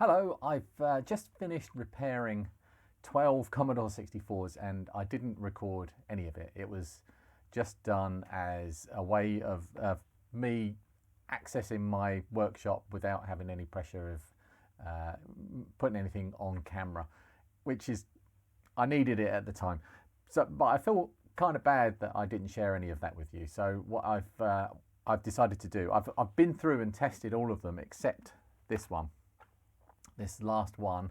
Hello, I've just finished repairing 12 Commodore 64s and I didn't record any of it. It was just done as a way of me accessing my workshop without having any pressure of putting anything on camera, which is, I needed it at the time. But I feel kind of bad that I didn't share any of that with you. So what I've decided to do, I've been through and tested all of them except this one. This last one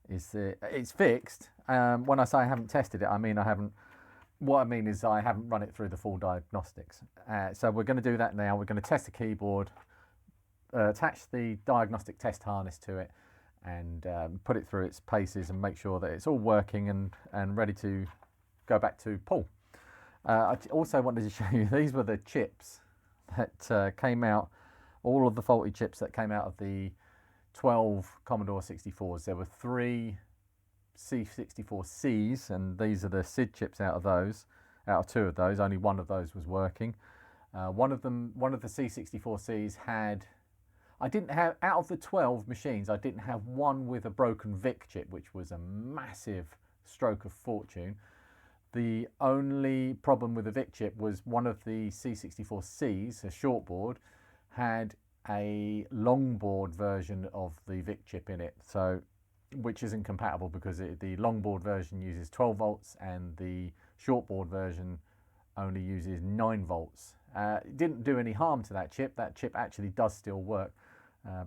is it's fixed. When I say I haven't tested it, I mean I haven't. What I mean is I haven't run it through the full diagnostics. So we're going to do that now. We're going to test the keyboard, attach the diagnostic test harness to it, and put it through its paces and make sure that it's all working and ready to go back to Paul. I also wanted to show you these were the chips that came out. All of the faulty chips that came out of the 12 Commodore 64s. There were 3 C64Cs, and these are the SID chips out of those. Out of 2 of those, only one of those was working. One of the C64Cs had, I didn't have, out of the 12 machines, I didn't have one with a broken VIC chip, which was a massive stroke of fortune. The only problem with the VIC chip was one of the C64Cs, a shortboard, had a longboard version of the VIC chip in it, so which isn't compatible because the longboard version uses 12 volts and the shortboard version only uses 9 volts. It didn't do any harm to that chip. That chip actually does still work,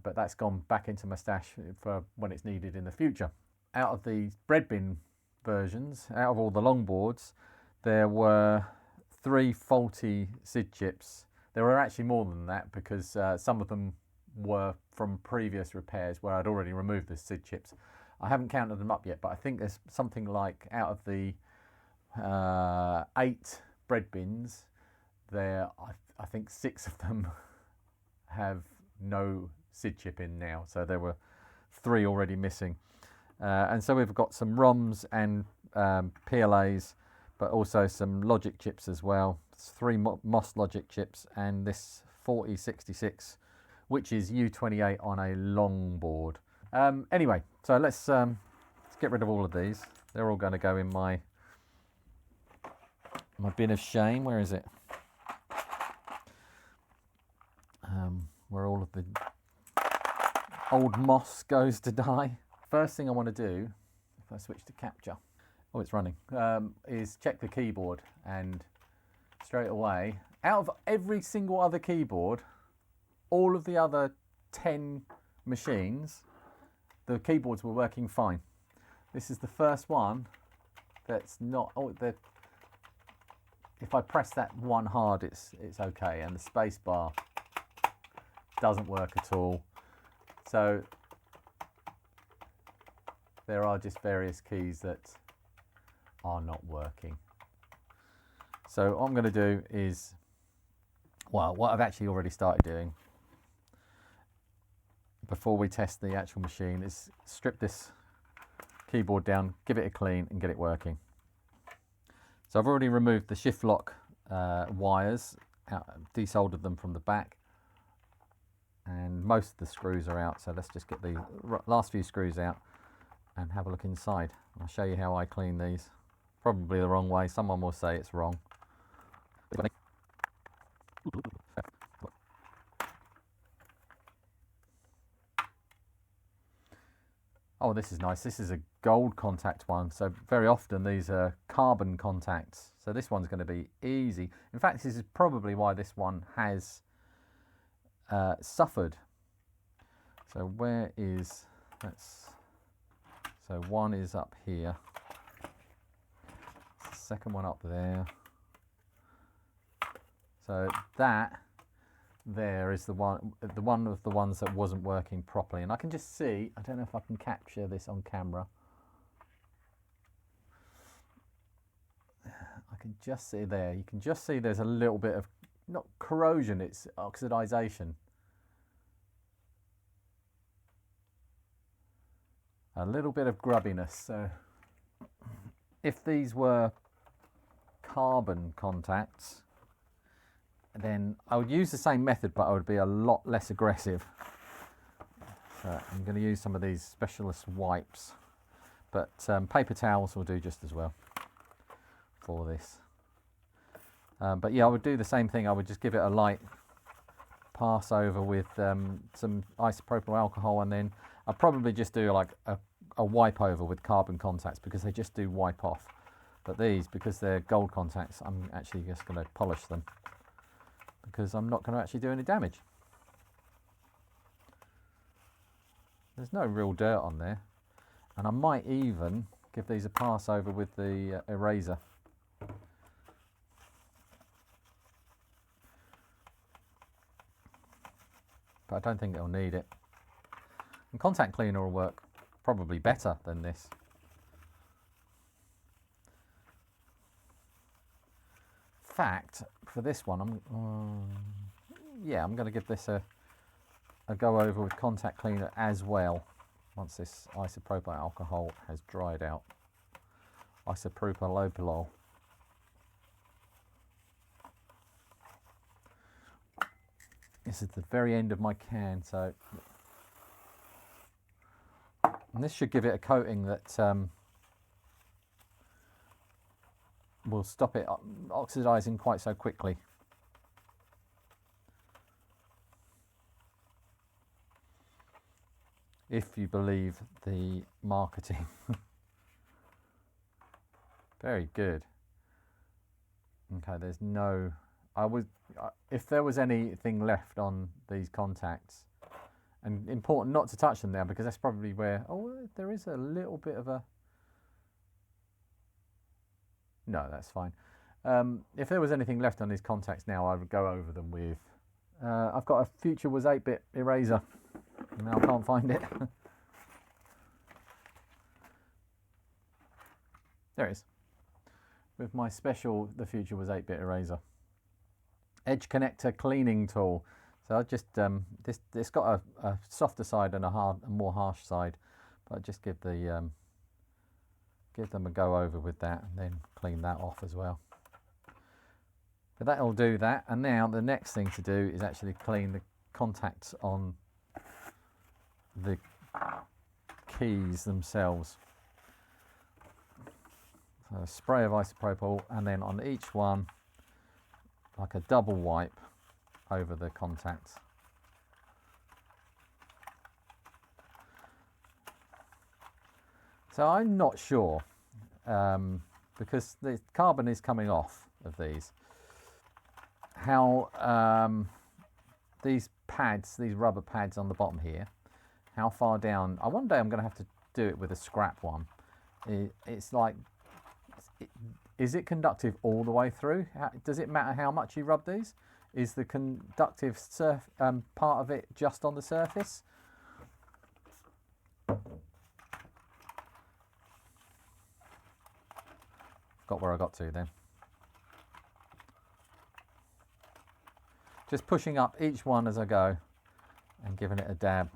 but that's gone back into my stash for when it's needed in the future. Out of the bread bin versions, out of all the longboards, there were 3 faulty SID chips. There were actually more than that because some of them were from previous repairs where I'd already removed the SID chips. I haven't counted them up yet, but I think there's something like, out of the 8 bread bins, I think 6 of them have no SID chip in now. So there were 3 already missing. And so we've got some ROMs and PLAs, but also some logic chips as well. 3 MOS logic chips and this 4066, which is U28 on a long board. Anyway, so let's get rid of all of these. They're all going to go in my bin of shame. Where is it? Where all of the old moss goes to die. First thing I want to do, if I switch to capture, oh, it's running, is check the keyboard. And straight away, out of every single other keyboard, all of the other 10 machines, the keyboards were working fine. This is the first one that's not. Oh, if I press that one hard, it's okay, and the space bar doesn't work at all. So there are just various keys that are not working. So what I'm going to do is, well, what I've actually already started doing before we test the actual machine is strip this keyboard down, give it a clean and get it working. So I've already removed the shift lock wires, desoldered them from the back, and most of the screws are out. So let's just get the last few screws out and have a look inside. I'll show you how I clean these. Probably the wrong way. Someone will say it's wrong. Oh, this is nice. This is a gold contact one. So very often these are carbon contacts. So this one's going to be easy. In fact, this is probably why this one has suffered. So where is, so one is up here. Second one up there. So that there is the one of the ones that wasn't working properly, and I can just see, I don't know if I can capture this on camera. I can just see there, you can just see there's a little bit of, not corrosion, it's oxidization. A little bit of grubbiness. So if these were carbon contacts, then I would use the same method, but I would be a lot less aggressive. So I'm going to use some of these specialist wipes, but paper towels will do just as well for this. But yeah, I would do the same thing. I would just give it a light pass over with some isopropyl alcohol, and then I'll probably just do like a wipe over with carbon contacts, because they just do wipe off. But these, because they're gold contacts, I'm actually just going to polish them, because I'm not going to actually do any damage. There's no real dirt on there, and I might even give these a pass over with the eraser. But I don't think it'll need it. And contact cleaner will work probably better than this. In fact, for this one, I'm going to give this a go over with contact cleaner as well, once this isopropyl alcohol has dried out. Isopropyl. This is the very end of my can, so and this should give it a coating that will stop it oxidizing quite so quickly. If you believe the marketing. Very good. Okay, there's no... if there was anything left on these contacts, and important not to touch them now, because that's probably where... Oh, there is a little bit of a... No, that's fine. If there was anything left on these contacts now, I would go over them with... I've got a Future Was 8-bit eraser. Now I can't find it. There it is. With my special The Future Was 8-bit eraser. Edge connector cleaning tool. So I just it's got a softer side and a more harsh side, but I just give them a go over with that, and then clean that off as well. But that'll do that. And now the next thing to do is actually clean the contacts on the keys themselves. So a spray of isopropyl, and then on each one, like a double wipe over the contacts. So I'm not sure, because the carbon is coming off of these, how these pads, these rubber pads on the bottom here, how far down. One day I'm going to have to do it with a scrap one. It's like, is it conductive all the way through? Does it matter how much you rub these? Is the conductive part of it just on the surface? Got where I got to then. Just pushing up each one as I go and giving it a dab.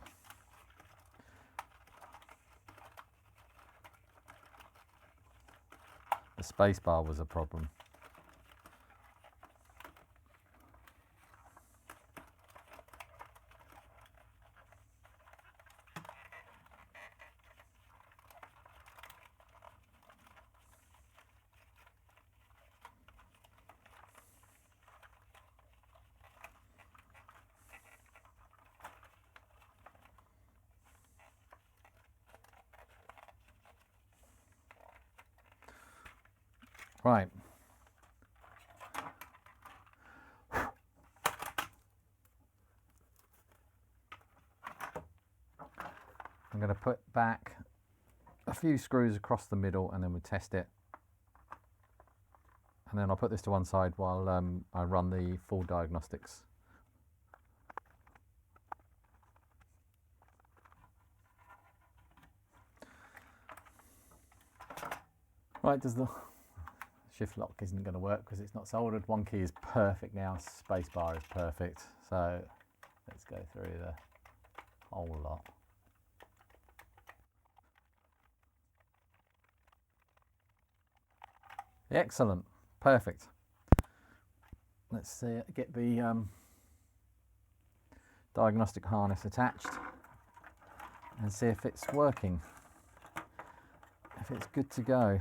The space bar was a problem. Right. I'm going to put back a few screws across the middle, and then we'll test it. And then I'll put this to one side while I run the full diagnostics. Right, does the shift lock isn't going to work because it's not soldered. One key is perfect now, space bar is perfect. So let's go through the whole lot. Excellent, perfect. Let's see, get the diagnostic harness attached. and see if it's working, if it's good to go.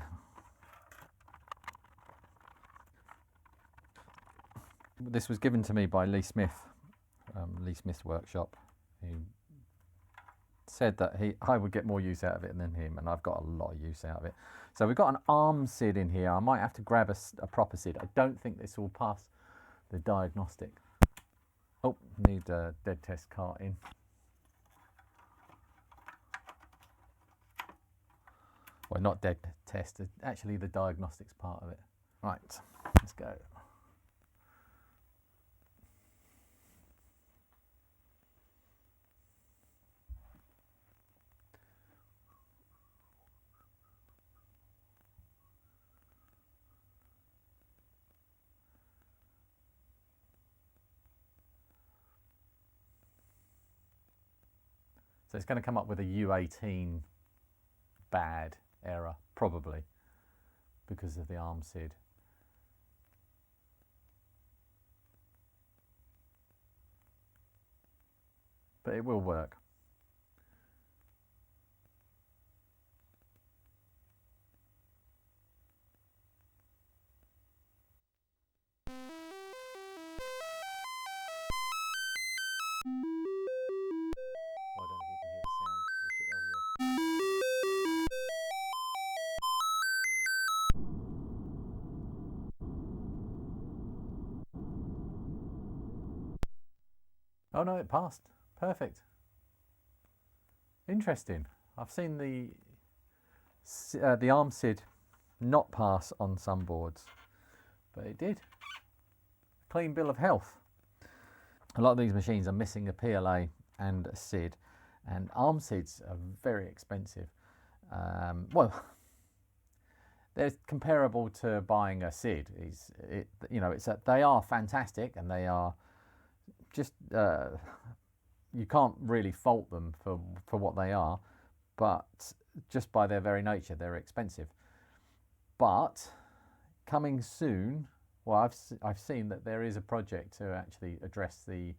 This was given to me by Lee Smith, Lee Smith's workshop. He said that I would get more use out of it than him, and I've got a lot of use out of it. So we've got an ARM SID in here. I might have to grab a proper SID. I don't think this will pass the diagnostic. Oh, need a dead test cart in. Well, not dead test, actually the diagnostics part of it. Right, let's go. So it's going to come up with a U18 bad error, probably, because of the ARM SID. But it will work. Oh no, it passed. Perfect. Interesting. I've seen the ARM SID not pass on some boards, but it did. Clean bill of health. A lot of these machines are missing a PLA and a SID, and ARM SIDs are very expensive. Well, they're comparable to buying a SID. They are fantastic, and they are just you can't really fault them for what they are, but just by their very nature they're expensive. But coming soon, well, I've seen that there is a project to actually address the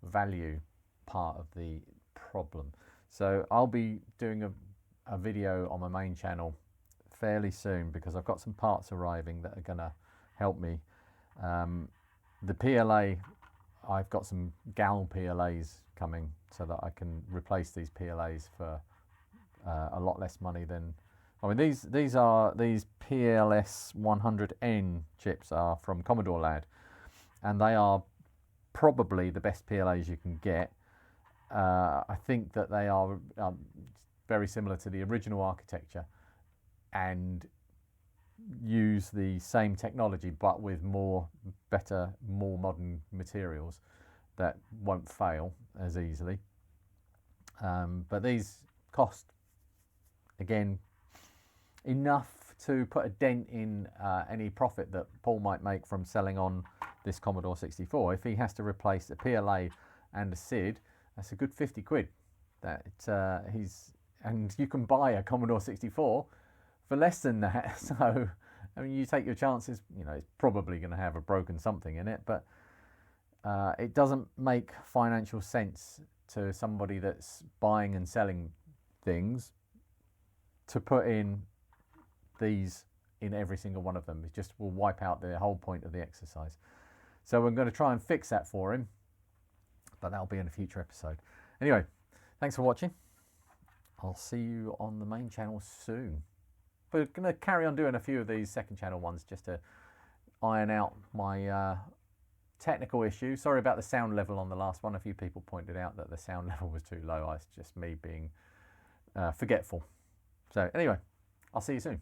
value part of the problem. So I'll be doing a video on my main channel fairly soon, because I've got some parts arriving that are going to help me. The PLA, I've got some GAL PLAs coming so that I can replace these PLAs for a lot less money than, I mean, these PLS 100N chips are from Commodore Lad, and they are probably the best PLAs you can get. I think that they are very similar to the original architecture and use the same technology, but with better, more modern materials that won't fail as easily. But these cost, again, enough to put a dent in any profit that Paul might make from selling on this Commodore 64. If he has to replace a PLA and a SID, that's a good 50 quid. And you can buy a Commodore 64 for less than that. So, I mean, you take your chances. You know, it's probably going to have a broken something in it, but it doesn't make financial sense to somebody that's buying and selling things to put in these in every single one of them. It just will wipe out the whole point of the exercise. So we're going to try and fix that for him, but that'll be in a future episode. Anyway, thanks for watching. I'll see you on the main channel soon. We're going to carry on doing a few of these second channel ones just to iron out my technical issues. Sorry about the sound level on the last one. A few people pointed out that the sound level was too low. It's just me being forgetful. So anyway, I'll see you soon.